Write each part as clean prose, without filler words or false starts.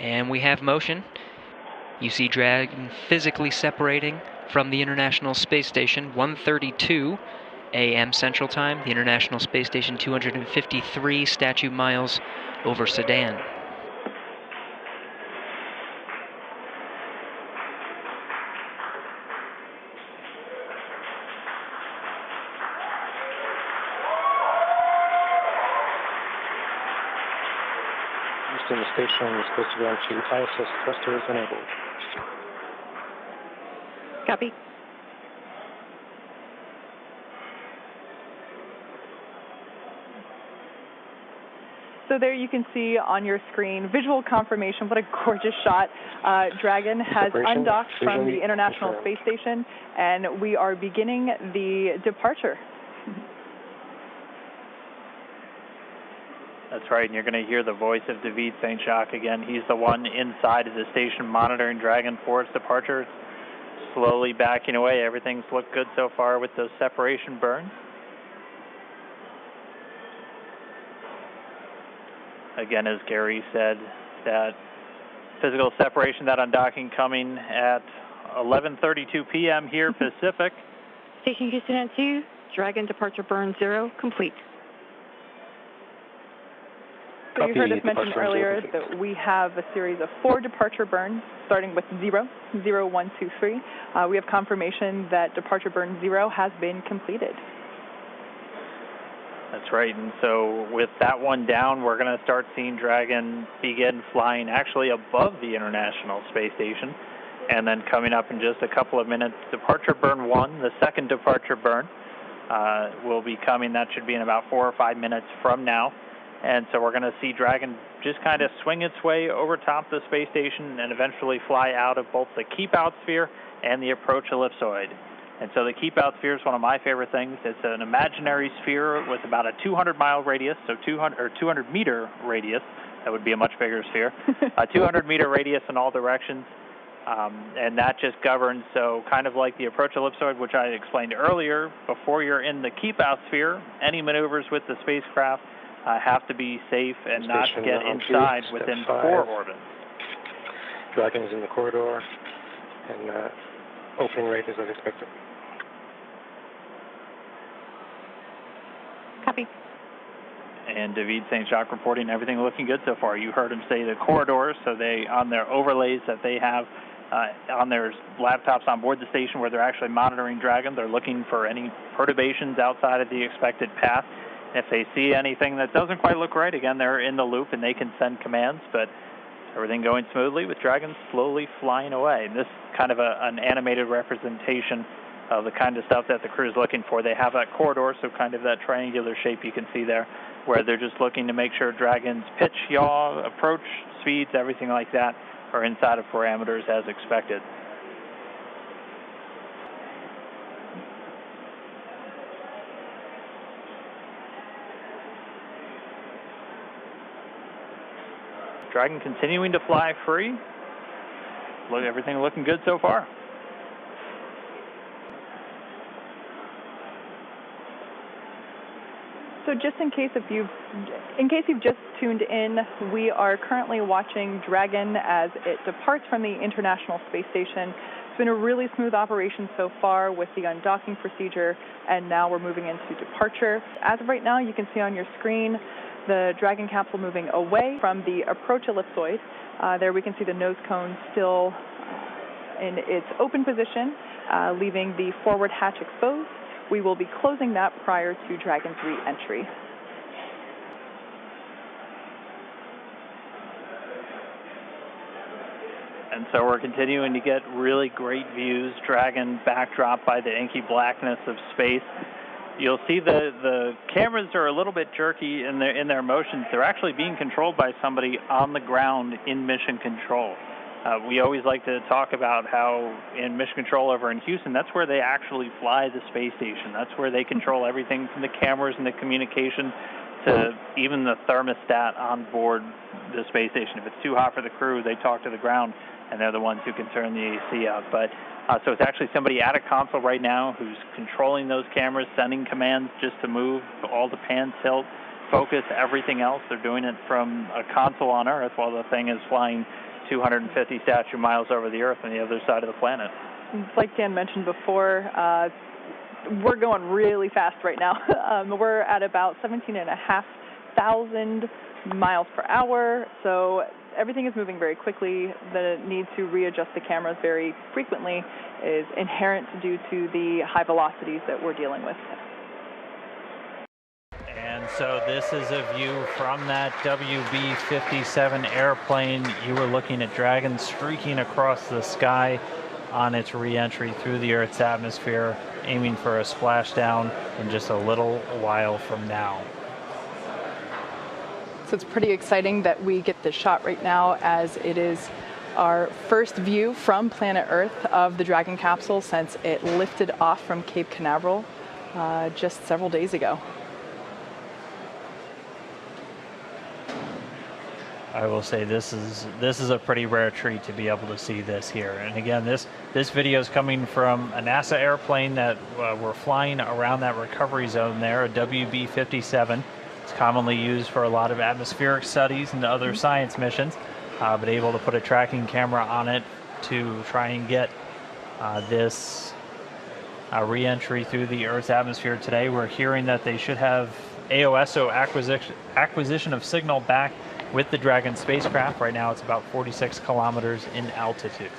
And we have motion. You see Dragon physically separating from the International Space Station, 1:32 a.m. Central Time. The International Space Station, 253 statute miles over Sedan. Houston, the station is supposed to go into ISS thrusters enabled. Copy. So there you can see on your screen visual confirmation. What a gorgeous shot. Dragon has undocked from the International Space Station, and we are beginning the departure. That's right, and you're going to hear the voice of David St. Jacques again. He's the one inside of the station monitoring Dragon for its departure. Slowly backing away. Everything's looked good so far with those separation burns. Again, as Gary said, that physical separation, that undocking coming at 11:32 p.m. here Pacific. Station Houston at 2, Dragon departure burn 0, complete. So you heard us mention earlier that we have a series of 4 departure burns, starting with 0, 0, 1, 2, 3. We have confirmation that departure burn 0 has been completed. That's right, and so with that one down, we're going to start seeing Dragon begin flying actually above the International Space Station, and then coming up in just a couple of minutes, departure burn 1, the second departure burn, will be coming. That should be in about 4 or 5 minutes from now. And so we're going to see Dragon just kind of swing its way over top the space station and eventually fly out of both the keep-out sphere and the approach ellipsoid. And so the keep-out sphere is one of my favorite things. It's an imaginary sphere with about a 200-mile radius, so 200-meter radius. That would be a much bigger sphere. A 200-meter radius in all directions. And that just governs, so kind of like the approach ellipsoid, which I explained earlier, before you're in the keep-out sphere, any maneuvers with the spacecraft have to be safe and not get inside within 4 orbits. Dragon is in the corridor, and opening rate is as expected. Copy. And David St. Jacques reporting everything looking good so far. You heard him say the corridors, so they, on their overlays that they have on their laptops on board the station where they're actually monitoring Dragon, they're looking for any perturbations outside of the expected path. If they see anything that doesn't quite look right, again, they're in the loop and they can send commands, but everything going smoothly with Dragon slowly flying away. And this is kind of an animated representation of the kind of stuff that the crew is looking for. They have that corridor, so kind of that triangular shape you can see there, where they're just looking to make sure Dragon's pitch, yaw, approach, speeds, everything like that are inside of parameters as expected. Dragon continuing to fly free. Look, everything looking good so far. So just in case you've just tuned in, we are currently watching Dragon as it departs from the International Space Station. It's been a really smooth operation so far with the undocking procedure, and now we're moving into departure. As of right now, you can see on your screen the Dragon capsule moving away from the approach ellipsoid. There we can see the nose cone still in its open position, leaving the forward hatch exposed. We will be closing that prior to Dragon's re-entry. And so we're continuing to get really great views. Dragon backdrop by the inky blackness of space. You'll see the cameras are a little bit jerky in their motions. They're actually being controlled by somebody on the ground in mission control. We always like to talk about how in mission control over in Houston, that's where they actually fly the space station. That's where they control everything from the cameras and the communication to even the thermostat on board the space station. If it's too hot for the crew, they talk to the ground, and they're the ones who can turn the AC up. But so it's actually somebody at a console right now who's controlling those cameras, sending commands just to move all the pan tilt, focus everything else. They're doing it from a console on Earth while the thing is flying 250 statute miles over the Earth on the other side of the planet. Like Dan mentioned before, we're going really fast right now. We're at about 17,500 miles per hour, so everything is moving very quickly. The need to readjust the cameras very frequently is inherent due to the high velocities that we're dealing with. And so this is a view from that WB-57 airplane. You were looking at Dragon streaking across the sky on its re-entry through the Earth's atmosphere, aiming for a splashdown in just a little while from now. So it's pretty exciting that we get this shot right now, as it is our first view from planet Earth of the Dragon capsule since it lifted off from Cape Canaveral just several days ago. I will say this is a pretty rare treat to be able to see this here. And again, this video is coming from a NASA airplane that we're flying around that recovery zone there, a WB-57. It's commonly used for a lot of atmospheric studies and other science missions, but able to put a tracking camera on it to try and get this re-entry through the Earth's atmosphere today. We're hearing that they should have AOSO acquisition of signal back with the Dragon spacecraft. Right now it's about 46 kilometers in altitude.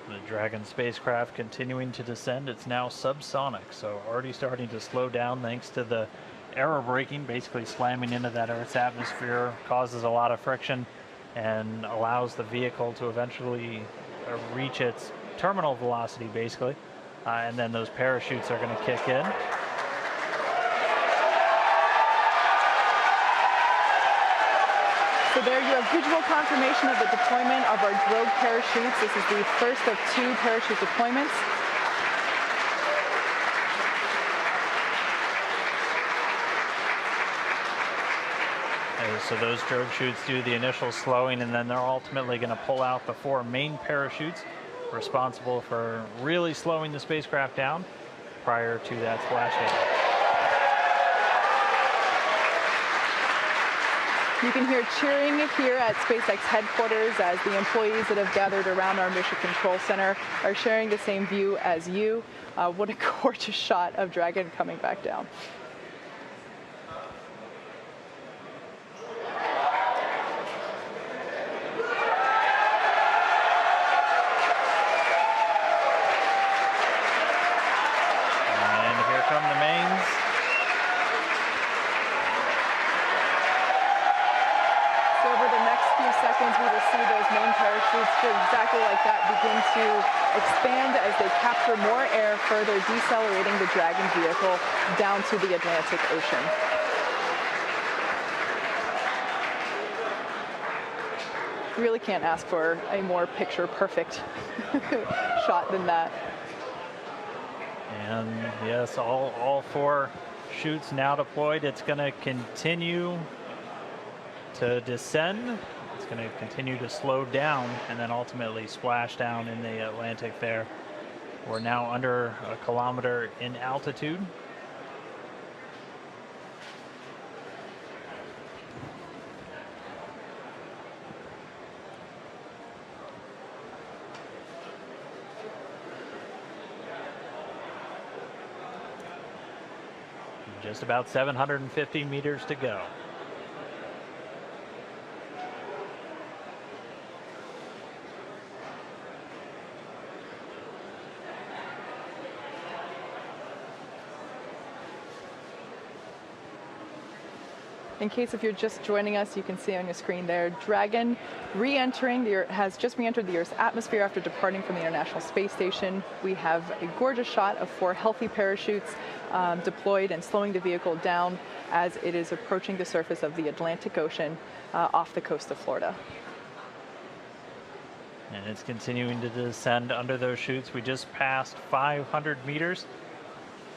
The Dragon spacecraft continuing to descend. It's now subsonic, so already starting to slow down thanks to the aero braking, basically slamming into that Earth's atmosphere, causes a lot of friction and allows the vehicle to eventually reach its terminal velocity, basically. And then those parachutes are going to kick in. So there you have visual confirmation of the deployment of our drogue parachutes. This is the first of 2 parachute deployments. So those drogue chutes do the initial slowing, and then they're ultimately going to pull out the 4 main parachutes responsible for really slowing the spacecraft down prior to that splashdown. You can hear cheering here at SpaceX headquarters as the employees that have gathered around our Mission Control Center are sharing the same view as you. What a gorgeous shot of Dragon coming back down. And here come the mains. Seconds, we will see those main parachutes exactly like that begin to expand as they capture more air, further decelerating the Dragon vehicle down to the Atlantic Ocean. Really can't ask for a more picture-perfect shot than that. And yes, all 4 chutes now deployed. It's going to continue to descend. It's going to continue to slow down and then ultimately splash down in the Atlantic there. We're now under a kilometer in altitude. Just about 750 meters to go. In case if you're just joining us, you can see on your screen there, Dragon has just re-entered the Earth's atmosphere after departing from the International Space Station. We have a gorgeous shot of 4 healthy parachutes deployed and slowing the vehicle down as it is approaching the surface of the Atlantic Ocean off the coast of Florida. And it's continuing to descend under those chutes. We just passed 500 meters.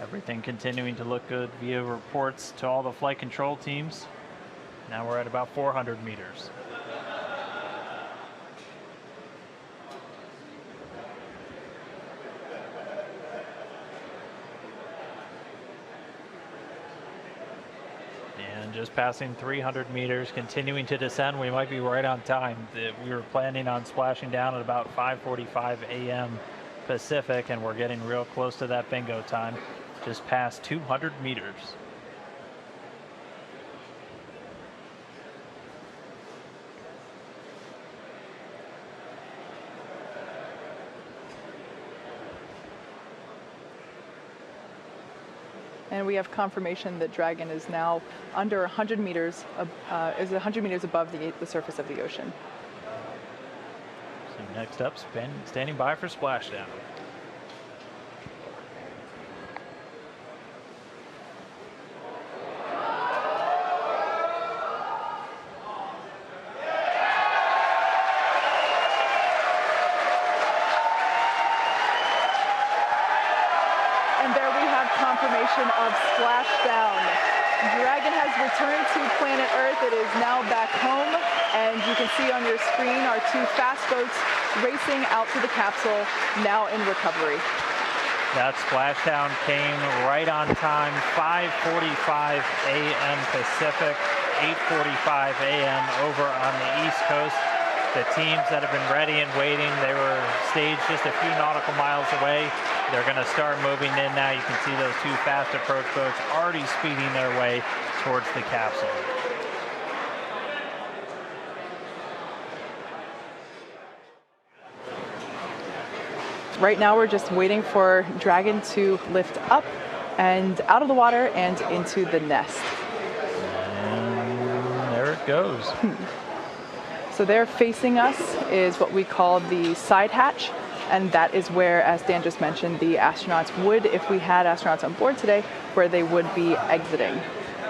Everything continuing to look good via reports to all the flight control teams. Now we're at about 400 meters. And just passing 300 meters, continuing to descend. We might be right on time. We were planning on splashing down at about 5:45 a.m. Pacific, and we're getting real close to that bingo time. Just past 200 meters. And we have confirmation that Dragon is now under 100 meters, is 100 meters above the surface of the ocean. So next up, standing by for splashdown. Confirmation of splashdown. Dragon has returned to planet Earth. It is now back home, and you can see on your screen our two fast boats racing out to the capsule, now in recovery. That splashdown came right on time, 5:45 a.m. Pacific, 8:45 a.m. over on the East Coast. The teams that have been ready and waiting, they were staged just a few nautical miles away. They're going to start moving in now. You can see those two fast approach boats already speeding their way towards the capsule. Right now we're just waiting for Dragon to lift up and out of the water and into the nest. And there it goes. So there facing us is what we call the side hatch, and that is where, as Dan just mentioned, the astronauts would, if we had astronauts on board today, where they would be exiting.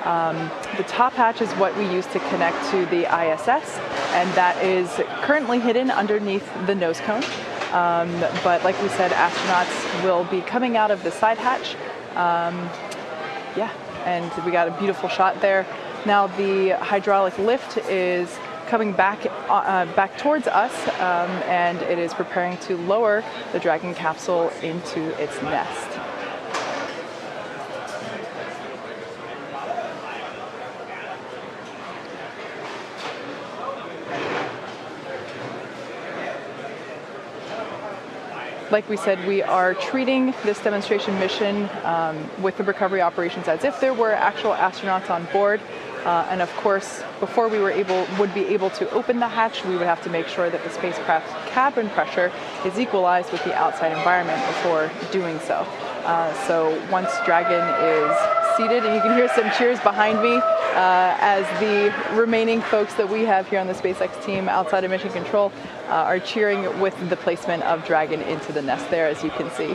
The top hatch is what we use to connect to the ISS, and that is currently hidden underneath the nose cone. But like we said, astronauts will be coming out of the side hatch. Yeah, and we got a beautiful shot there. Now the hydraulic lift is coming back towards us, and it is preparing to lower the Dragon capsule into its nest. Like we said, we are treating this demonstration mission with the recovery operations as if there were actual astronauts on board. And of course, before we would be able to open the hatch, we would have to make sure that the spacecraft's cabin pressure is equalized with the outside environment before doing so. So once Dragon is seated, and you can hear some cheers behind me as the remaining folks that we have here on the SpaceX team outside of Mission Control are cheering with the placement of Dragon into the nest there, as you can see.